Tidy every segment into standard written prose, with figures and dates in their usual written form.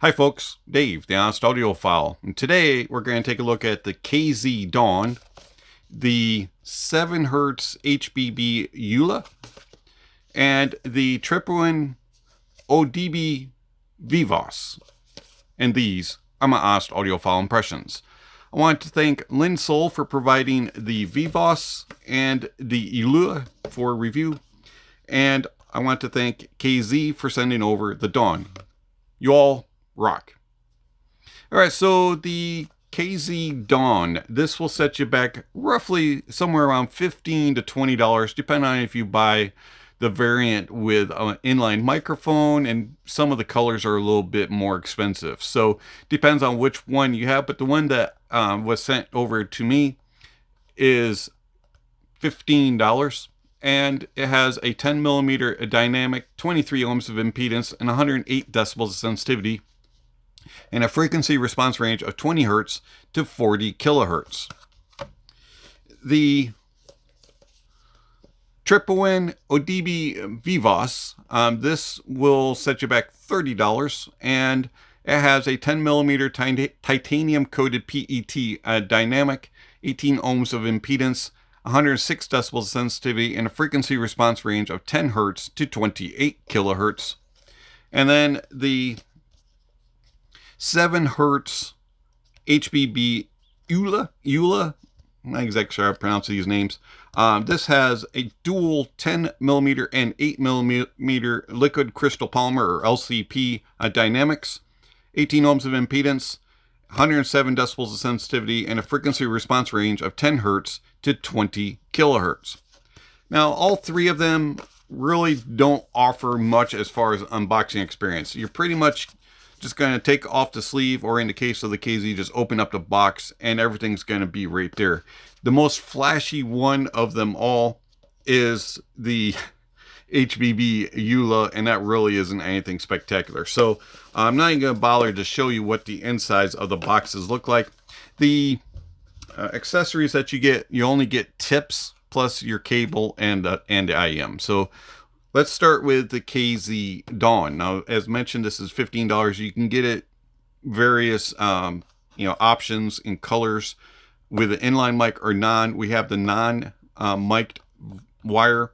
Hi folks, Dave, the Honest Audiophile, and today we're going to take a look at the KZ Dawn, the 7 Hz HBB Elua, and the Tripowin OdiBi Vivace. And these are my Honest Audiophile impressions. I want to thank Linsoul for providing the Vivace and the Elua for review, and I want to thank KZ for sending over the Dawn. You all rock. All right, so the KZ Dawn, this will set you back roughly somewhere around $15 to $20, depending on if you buy the variant with an inline microphone, and some of the colors are a little bit more expensive. So depends on which one you have, but the one that was sent over to me is $15. And it has a 10 millimeter dynamic, 23 ohms of impedance, and 108 decibels of sensitivity, and a frequency response range of 20 hertz to 40 kilohertz. The Tripowin OdiBi Vivace, this will set you back $30, and it has a 10 millimeter titanium coated PET dynamic, 18 ohms of impedance, 106 decibels of sensitivity, and a frequency response range of 10 hertz to 28 kilohertz. And then the 7 hertz HBB Elua, I'm not exactly sure how to pronounce these names. This has a dual 10 millimeter and 8 millimeter liquid crystal polymer, or LCP dynamics, 18 ohms of impedance, 107 decibels of sensitivity, and a frequency response range of 10 hertz to 20 kilohertz. Now, all three of them really don't offer much as far as unboxing experience. You're pretty much just going to take off the sleeve, or in the case of the KZ, just open up the box and everything's going to be right there. The most flashy one of them all is the HBB Elua, and that really isn't anything spectacular. So I'm not even going to bother to show you what the insides of the boxes look like. The accessories that you get, you only get tips plus your cable and the IM. So let's start with the KZ Dawn. Now, as mentioned, this is $15. You can get it various options in colors with an inline mic or non. We have the non-mic'd wire,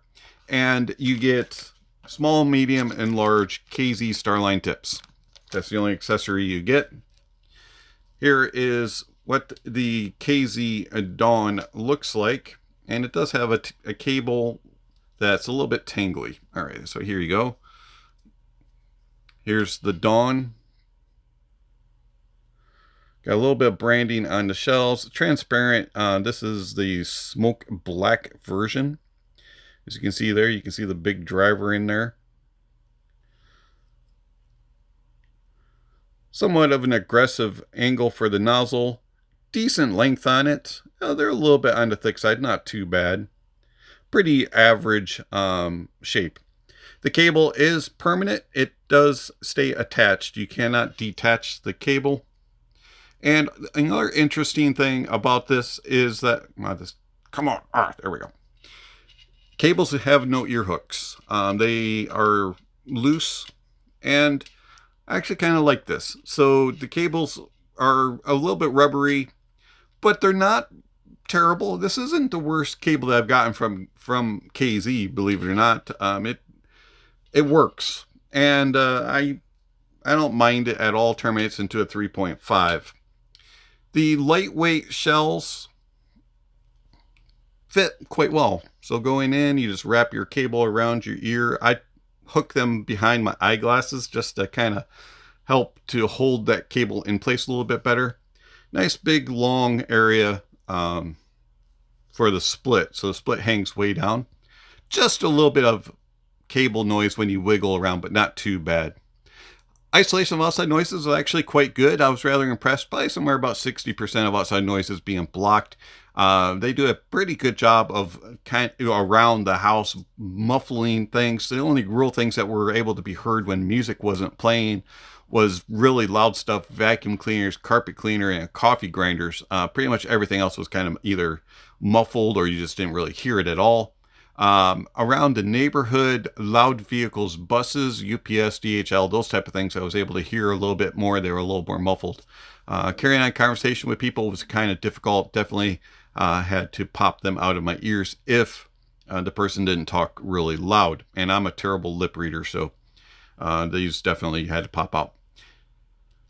and you get small, medium, and large KZ Starline tips. That's the only accessory you get. Here is what the KZ Dawn looks like, and it does have a cable that's a little bit tangly. All right, so here you go. Here's the Dawn. Got a little bit of branding on the shells. Transparent. This is the smoke black version. As you can see there, you can see the big driver in there. Somewhat of an aggressive angle for the nozzle. Decent length on it. They're a little bit on the thick side, not too bad. Pretty average shape. The cable is permanent. It does stay attached. You cannot detach the cable. And another interesting thing about this is that, come on, there we go. Cables have no ear hooks. They are loose, and I actually kind of like this. So the cables are a little bit rubbery, but they're not terrible. This isn't the worst cable that I've gotten from KZ, believe it or not. It works, and I don't mind it at all. Terminates into a 3.5. The lightweight shells fit quite well. So going in, you just wrap your cable around your ear. I hook them behind my eyeglasses just to kind of help to hold that cable in place a little bit better. Nice big long area for the split. So the split hangs way down. Just a little bit of cable noise when you wiggle around, but not too bad. Isolation of outside noises is actually quite good. I was rather impressed by somewhere about 60% of outside noises being blocked. They do a pretty good job of around the house muffling things. The only real things that were able to be heard when music wasn't playing was really loud stuff, vacuum cleaners, carpet cleaner, and coffee grinders. Pretty much everything else was kind of either muffled or you just didn't really hear it at all. Around the neighborhood, loud vehicles, buses, UPS, DHL, those type of things, I was able to hear a little bit more. They were a little more muffled. Carrying on conversation with people was kind of difficult. Definitely had to pop them out of my ears if the person didn't talk really loud. And I'm a terrible lip reader, so these definitely had to pop out.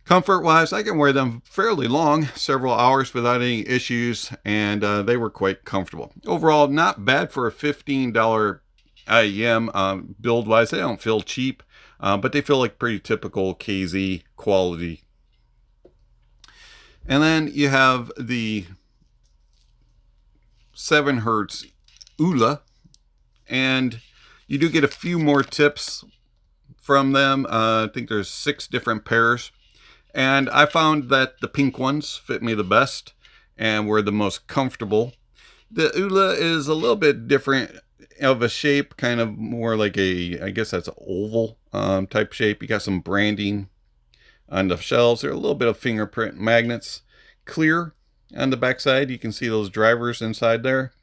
Comfort-wise, I can wear them fairly long, several hours without any issues, and they were quite comfortable. Overall, not bad for a $15 IEM. Build-wise, they don't feel cheap, but they feel like pretty typical KZ quality. And then you have the 7 Hertz Elua, and you do get a few more tips from them. I think there's 6 different pairs. And I found that the pink ones fit me the best and were the most comfortable. The Elua is a little bit different of a shape, kind of more like I guess that's an oval type shape. You got some branding on the shells. There are a little bit of fingerprint magnets. Clear on the backside. You can see those drivers inside there.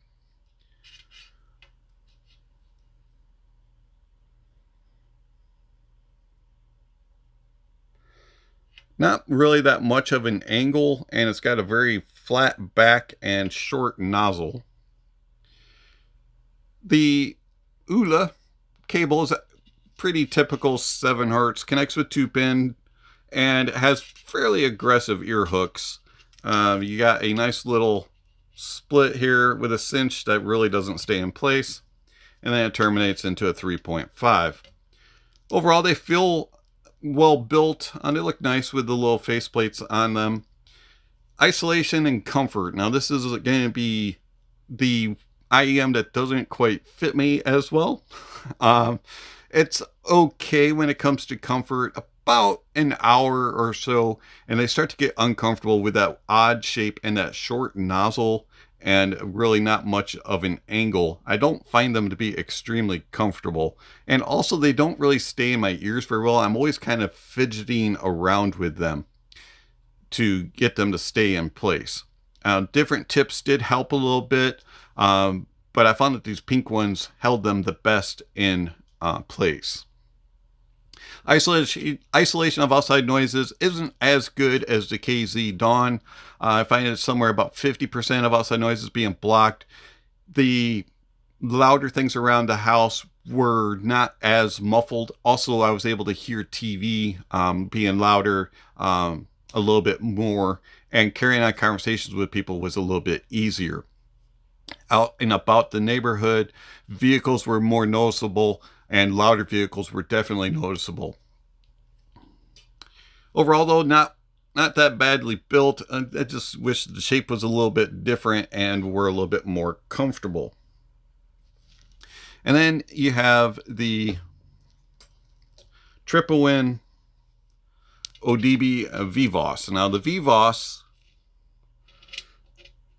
Not really that much of an angle, and it's got a very flat back and short nozzle. The Elua cable is a pretty typical 7 Hertz, connects with 2-pin, and has fairly aggressive ear hooks. You got a nice little split here with a cinch that really doesn't stay in place, and then it terminates into a 3.5. Overall, they feel well built, and they look nice with the little faceplates on them. Isolation and comfort. Now this is going to be the IEM that doesn't quite fit me as well. It's okay when it comes to comfort, about an hour or so, and they start to get uncomfortable with that odd shape and that short nozzle and really not much of an angle. I don't find them to be extremely comfortable. And also they don't really stay in my ears very well. I'm always kind of fidgeting around with them to get them to stay in place. Different tips did help a little bit, but I found that these pink ones held them the best in place. Isolation of outside noises isn't as good as the KZ Dawn. I find it somewhere about 50% of outside noises being blocked. The louder things around the house were not as muffled. Also, I was able to hear TV being louder a little bit more, and carrying on conversations with people was a little bit easier. Out and about the neighborhood, vehicles were more noticeable, and louder vehicles were definitely noticeable. Overall, though, not that badly built. I just wish the shape was a little bit different and were a little bit more comfortable. And then you have the Tripowin OdiBi Vivace. Now the Vivace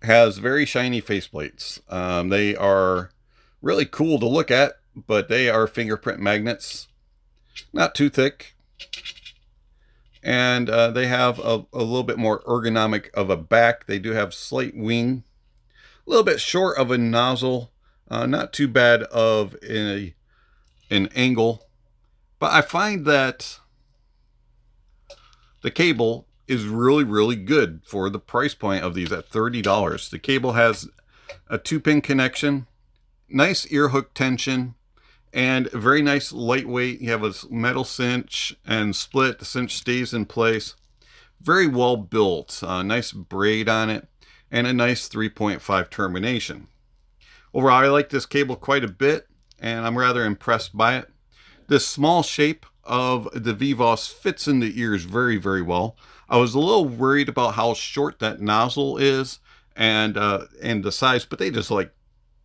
has very shiny faceplates. They are really cool to look at, but they are fingerprint magnets, not too thick, and they have a little bit more ergonomic of a back. They do have slight wing, a little bit short of a nozzle, not too bad of an angle, but I find that the cable is really good for the price point of these at $30. The cable has a 2-pin connection, nice ear hook tension, and very nice lightweight. You have a metal cinch and split. The cinch stays in place. Very well built. Nice braid on it, and a nice 3.5 termination. Overall, I like this cable quite a bit, and I'm rather impressed by it. This small shape of the Vivace fits in the ears very well. I was a little worried about how short that nozzle is and the size, but they just like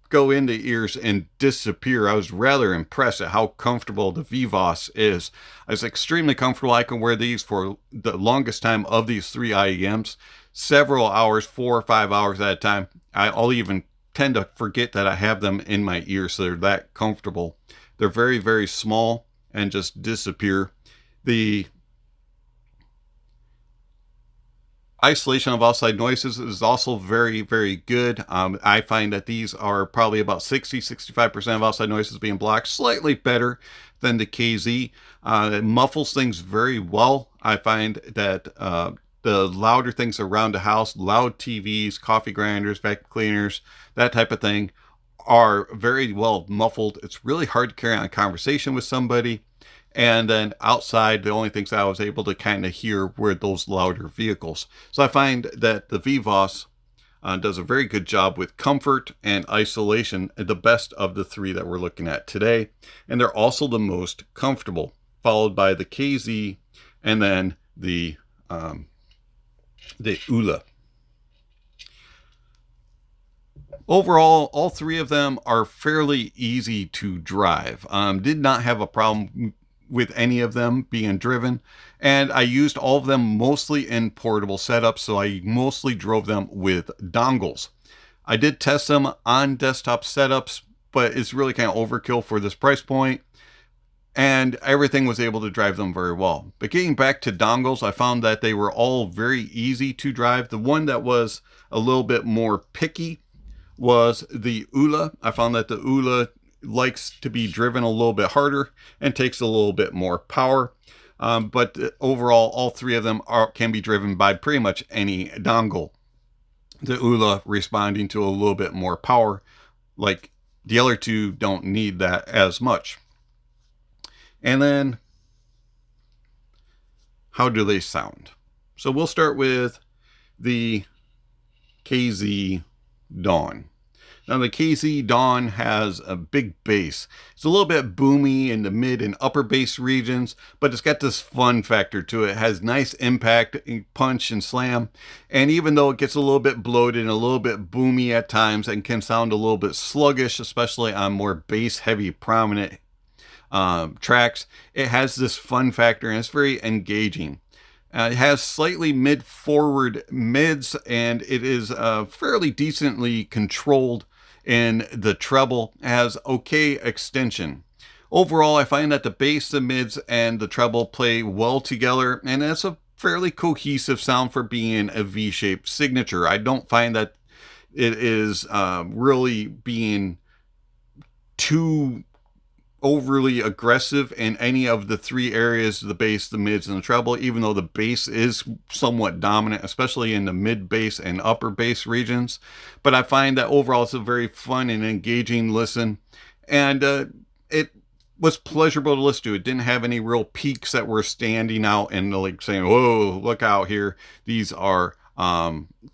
go into ears and disappear. I was rather impressed at how comfortable the Vivace is. It's extremely comfortable. I can wear these for the longest time of these 3 IEMs, several hours, 4 or 5 hours at a time. I'll even tend to forget that I have them in my ears, so they're that comfortable. They're very small and just disappear. The Isolation of outside noises is also very, very good. I find that these are probably about 65% of outside noises being blocked, slightly better than the KZ. It muffles things very well. I find that the louder things around the house, loud TVs, coffee grinders, vacuum cleaners, that type of thing, are very well muffled. It's really hard to carry on a conversation with somebody. And then outside, the only things I was able to kind of hear were those louder vehicles. So I find that the Vivace does a very good job with comfort and isolation, the best of the three that we're looking at today. And they're also the most comfortable, followed by the KZ and then the Elua. Overall, all three of them are fairly easy to drive. Did not have a problem with any of them being driven, and I used all of them mostly in portable setups, so I mostly drove them with dongles. I did test them on desktop setups, but it's really kind of overkill for this price point, and everything was able to drive them very well. But getting back to dongles, I found that they were all very easy to drive. The one that was a little bit more picky was the Elua. I found that the Elua likes to be driven a little bit harder and takes a little bit more power. But overall, all three of them can be driven by pretty much any dongle. The Elua responding to a little bit more power, like the other two don't need that as much. And then, how do they sound? So we'll start with the KZ Dawn. Now the KZ Dawn has a big bass. It's a little bit boomy in the mid and upper bass regions, but it's got this fun factor to it. It has nice impact, punch, and slam. And even though it gets a little bit bloated and a little bit boomy at times and can sound a little bit sluggish, especially on more bass heavy prominent tracks, it has this fun factor and it's very engaging. It has slightly mid-forward mids, and it is fairly decently controlled in the treble. It has okay extension. Overall, I find that the bass, the mids, and the treble play well together, and it's a fairly cohesive sound for being a V-shaped signature. I don't find that it is really being too overly aggressive in any of the three areas, the bass, the mids, and the treble, even though the bass is somewhat dominant, especially in the mid bass and upper bass regions. But I find that overall it's a very fun and engaging listen, and it was pleasurable to listen to. It didn't have any real peaks that were standing out and like saying, "Whoa, look out here, these are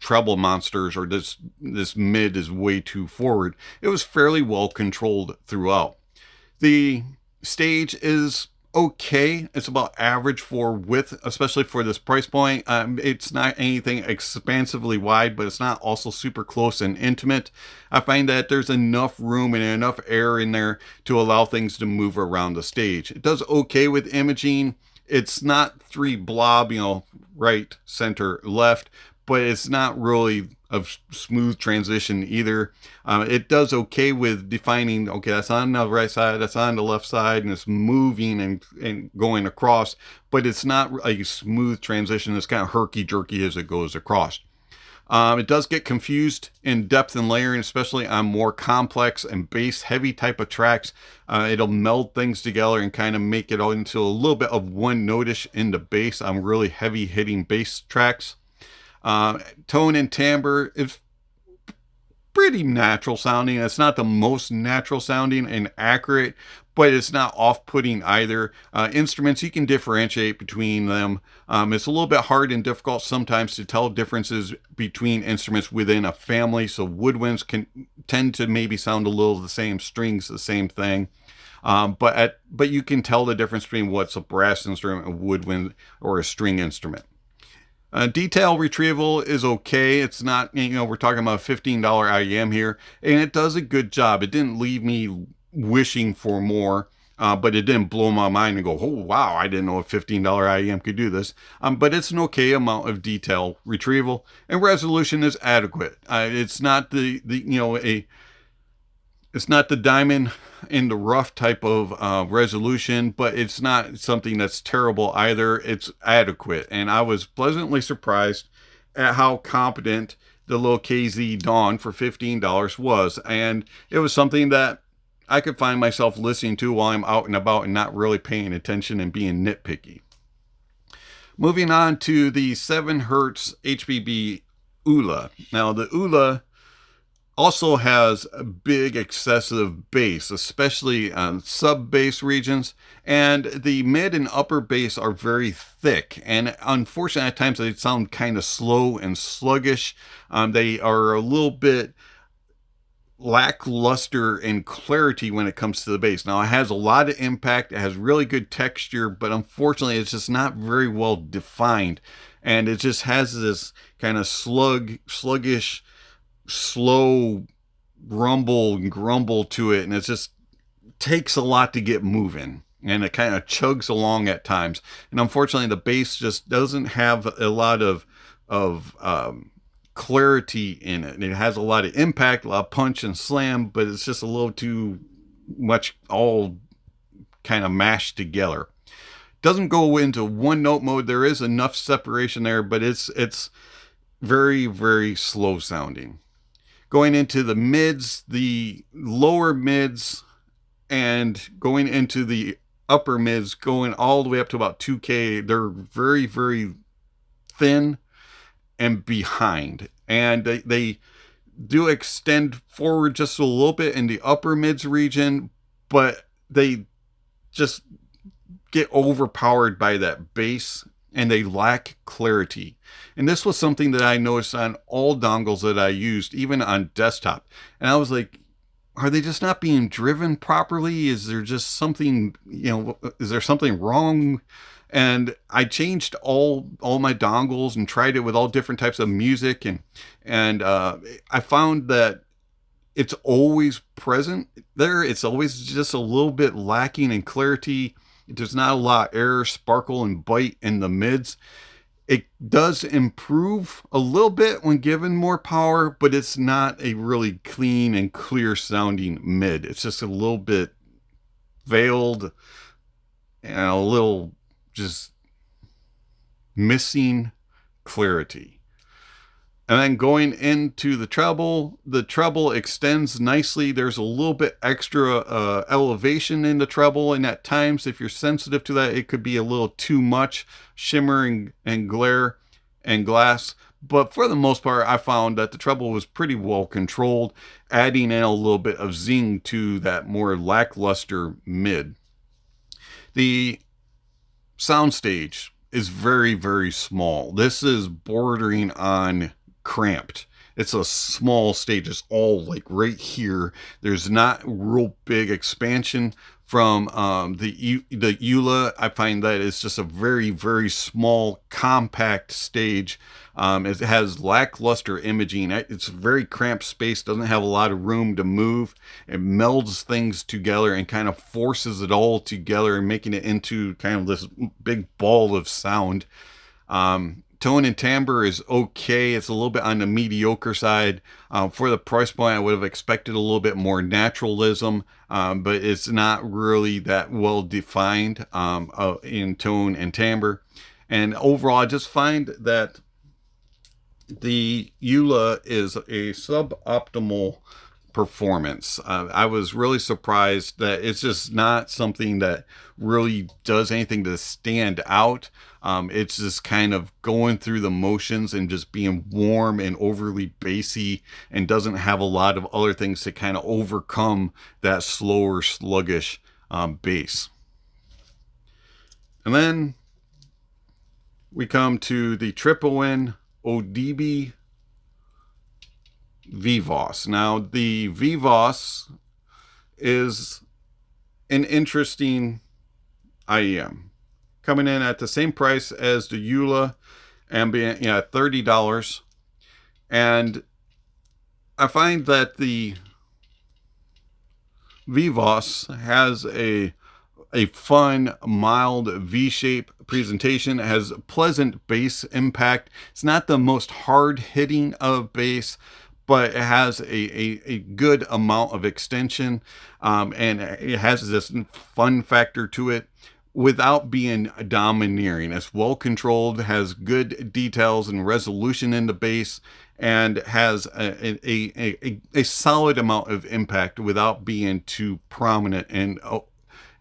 treble monsters," or this mid is way too forward. It was fairly well controlled throughout. The stage is okay. It's about average for width, especially for this price point. It's not anything expansively wide, but it's not also super close and intimate. I find that there's enough room and enough air in there to allow things to move around the stage. It does okay with imaging. It's not three blob, right, center, left, but it's not really a smooth transition either. It does okay with defining, okay, that's on the right side, that's on the left side, and it's moving and going across, but it's not a smooth transition. It's kind of herky-jerky as it goes across. It does get confused in depth and layering, especially on more complex and bass-heavy type of tracks. It'll meld things together and kind of make it all into a little bit of one notish in the bass on really heavy-hitting bass tracks. Tone and timbre is pretty natural sounding. It's not the most natural sounding and accurate, but it's not off-putting either. Instruments, you can differentiate between them. It's a little bit hard and difficult sometimes to tell differences between instruments within a family. So woodwinds can tend to maybe sound a little the same, strings the same thing. But you can tell the difference between what's a brass instrument, a woodwind, or a string instrument. Detail retrieval is okay. It's not, we're talking about a $15 IEM here, and it does a good job. It didn't leave me wishing for more, but it didn't blow my mind and go, oh, wow, I didn't know a $15 IEM could do this. But it's an okay amount of detail retrieval, and resolution is adequate. It's not it's not the diamond in the rough type of resolution, but it's not something that's terrible either. It's adequate, and I was pleasantly surprised at how competent the little KZ Dawn for $15 was. And it was something that I could find myself listening to while I'm out and about and not really paying attention and being nitpicky. Moving on to the 7 Hertz HBB Elua. Now the Elua also has a big excessive bass, especially on sub bass regions, and the mid and upper bass are very thick, and unfortunately at times they sound kind of slow and sluggish. They are a little bit lackluster in clarity when it comes to the bass. Now it has a lot of impact, it has really good texture, but unfortunately it's just not very well defined, and it just has this kind of sluggish, slow rumble and grumble to it, and it just takes a lot to get moving, and it kind of chugs along at times. And unfortunately the bass just doesn't have a lot of clarity in it. It has a lot of impact, a lot of punch and slam, but it's just a little too much all kind of mashed together. Doesn't go into one note mode. There is enough separation there, but it's very, very slow sounding. Going into the mids, the lower mids, and going into the upper mids, going all the way up to about 2K, they're very, very thin and behind, and they do extend forward just a little bit in the upper mids region, but they just get overpowered by that bass, and they lack clarity. And this was something that I noticed on all dongles that I used, even on desktop, and I was like, are they just not being driven properly? Is there just something, is there something wrong? And I changed all my dongles and tried it with all different types of music, and I found that it's always present there. It's always just a little bit lacking in clarity. There's not a lot of air, sparkle, and bite in the mids. It does improve a little bit when given more power, but it's not a really clean and clear sounding mid. It's just a little bit veiled and a little just missing clarity. And then going into the treble extends nicely. There's a little bit extra elevation in the treble, and at times, if you're sensitive to that, it could be a little too much shimmer and glare and glass. But for the most part, I found that the treble was pretty well controlled, adding in a little bit of zing to that more lackluster mid. The soundstage is very, very small. This is bordering on cramped. It's a small stage. It's all like right here. There's not real big expansion from the Elua. I find that it's just a very, very small, compact stage. It has lackluster imaging. It's a very cramped space, doesn't have a lot of room to move. It melds things together and kind of forces it all together and making it into kind of this big ball of sound. Tone and timbre is okay. It's a little bit on the mediocre side. For the price point, I would have expected a little bit more naturalism, but it's not really that well defined in tone and timbre. And overall, I just find that the Elua is a suboptimal performance. I was really surprised that it's just not something that really does anything to stand out. It's just kind of going through the motions and just being warm and overly bassy, and doesn't have a lot of other things to kind of overcome that slower, sluggish bass. And then we come to the Tripowin OdiBi Vivace. Now, the Vivace is an interesting IEM, coming in at the same price as the Elua, ambient, $30. And I find that the Vivace has a fun, mild V-shape presentation. It has pleasant bass impact. It's not the most hard-hitting of bass, but it has a good amount of extension, and it has this fun factor to it. without being domineering. It's well controlled, has good details and resolution in the bass, and has a solid amount of impact without being too prominent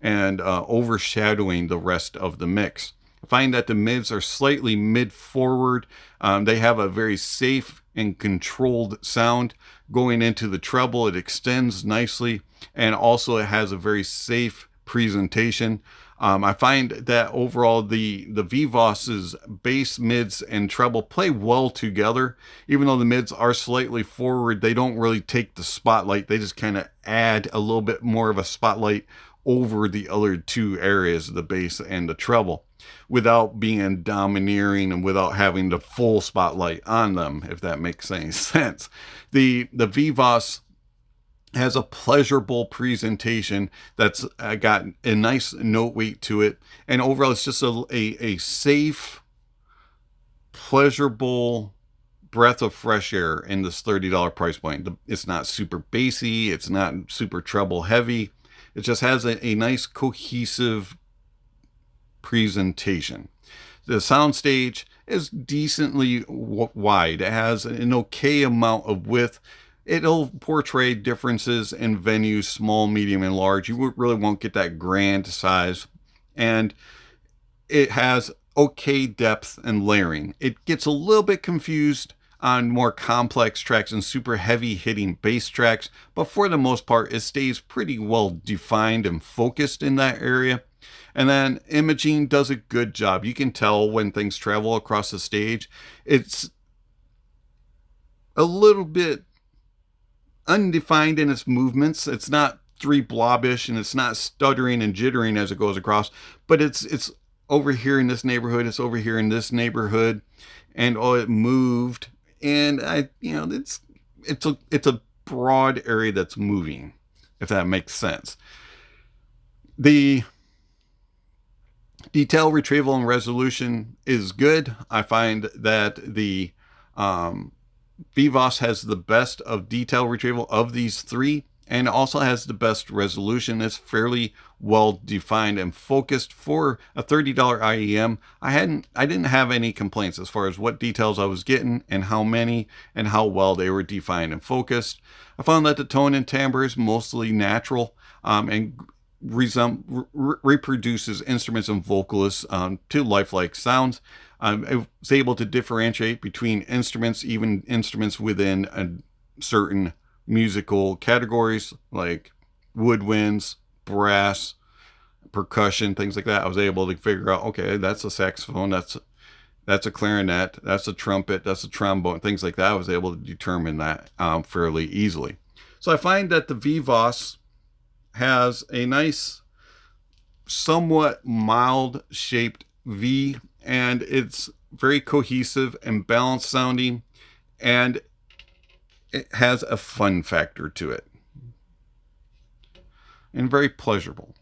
and overshadowing the rest of the mix. I find that the mids are slightly mid-forward. They have a very safe and controlled sound. Going into the treble, it extends nicely, and also it has a very safe presentation. I find that overall the Vivace's bass, mids, and treble play well together. Even though the mids are slightly forward, they don't really take the spotlight. They just kind of add a little bit more of a spotlight over the other two areas, the bass and the treble, without being domineering and without having the full spotlight on them, if that makes any sense. The Vivace has a pleasurable presentation that's got a nice note weight to it, and overall it's just a safe, pleasurable breath of fresh air in this $30 price point. It's not super bassy, it's not super treble heavy. It just has a nice cohesive presentation. The soundstage is decently wide. It has an okay amount of width. It'll portray differences in venues, small, medium, and large. You really won't get that grand size. And it has okay depth and layering. It gets a little bit confused on more complex tracks and super heavy hitting bass tracks, but for the most part, it stays pretty well defined and focused in that area. And then imaging does a good job. You can tell when things travel across the stage. It's a little bit undefined in its movements. It's not three blobbish, and it's not stuttering and jittering as it goes across, but it's over here in this neighborhood, it's over here in this neighborhood, and it moved. And it's a broad area that's moving, if that makes sense. The detail retrieval and resolution is good. I find that the Vivace has the best of detail retrieval of these three, and also has the best resolution. It's fairly well defined and focused for a $30 IEM. I didn't have any complaints as far as what details I was getting and how many and how well they were defined and focused. I found that the tone and timbre is mostly natural, and reproduces instruments and vocalists to lifelike sounds. I was able to differentiate between instruments, even instruments within certain musical categories like woodwinds, brass, percussion, things like that. I was able to figure out, okay, that's a saxophone, that's a clarinet, that's a trumpet, that's a trombone, things like that. I was able to determine that fairly easily. So I find that the Vivace has a nice, somewhat mild shaped V, and it's very cohesive and balanced sounding, and it has a fun factor to it and very pleasurable.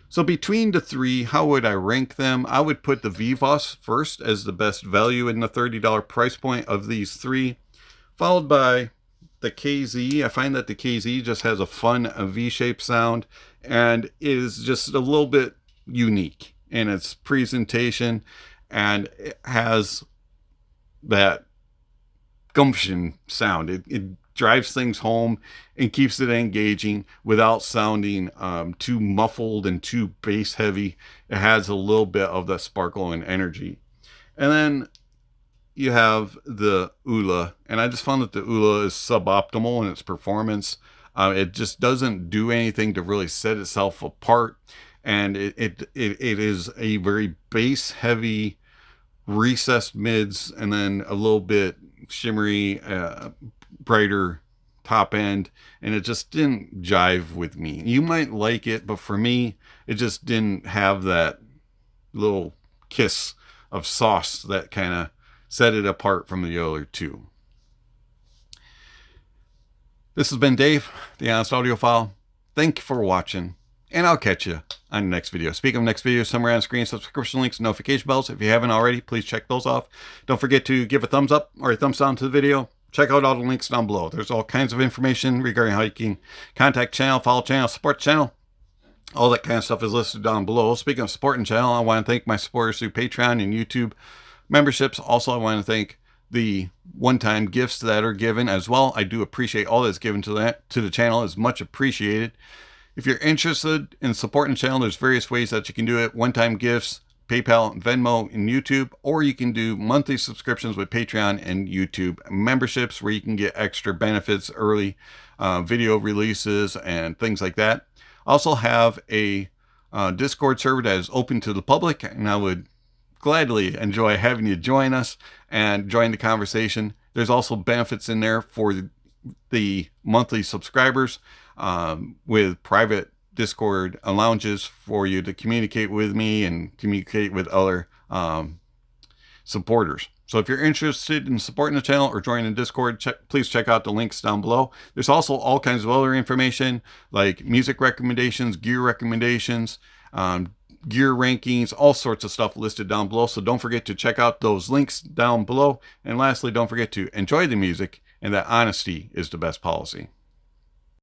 So between the three, how would I rank them? I would put the Vivace first as the best value in the $30 price point of these three, followed by the KZ. I find that the KZ just has a fun V-shaped sound and is just a little bit unique in its presentation, and it has that gumption sound. It drives things home and keeps it engaging without sounding too muffled and too bass heavy. It has a little bit of that sparkle and energy. And then you have the Elua, and I just found that the Elua is suboptimal in its performance. It just doesn't do anything to really set itself apart, and it is a very bass heavy, recessed mids, and then a little bit shimmery, brighter top end, and it just didn't jive with me. You might like it, but for me, it just didn't have that little kiss of sauce that kind of set it apart from the other two. This has been Dave, the Honest Audiophile. Thank you for watching, and I'll catch you on the next video. Speaking of next video, somewhere on screen, subscription links, notification bells. If you haven't already, please check those off. Don't forget to give a thumbs up or a thumbs down to the video. Check out all the links down below. There's all kinds of information regarding how you can contact channel, follow channel, support channel. All that kind of stuff is listed down below. Speaking of supporting the channel, I want to thank my supporters through Patreon and YouTube memberships. Also, I want to thank the one-time gifts that are given as well. I do appreciate all that's given to the channel. Is much appreciated. If you're interested in supporting the channel, there's various ways that you can do it. One-time gifts, PayPal, Venmo, and YouTube, or you can do monthly subscriptions with Patreon and YouTube memberships where you can get extra benefits, early video releases, and things like that. I also have a Discord server that is open to the public, and I would gladly enjoy having you join us and join the conversation. There's also benefits in there for the monthly subscribers with private Discord lounges for you to communicate with me and communicate with other supporters. So if you're interested in supporting the channel or joining the Discord, please check out the links down below. There's also all kinds of other information like music recommendations, gear recommendations, gear rankings, all sorts of stuff listed down below. So don't forget to check out those links down below. And lastly, don't forget to enjoy the music and that honesty is the best policy.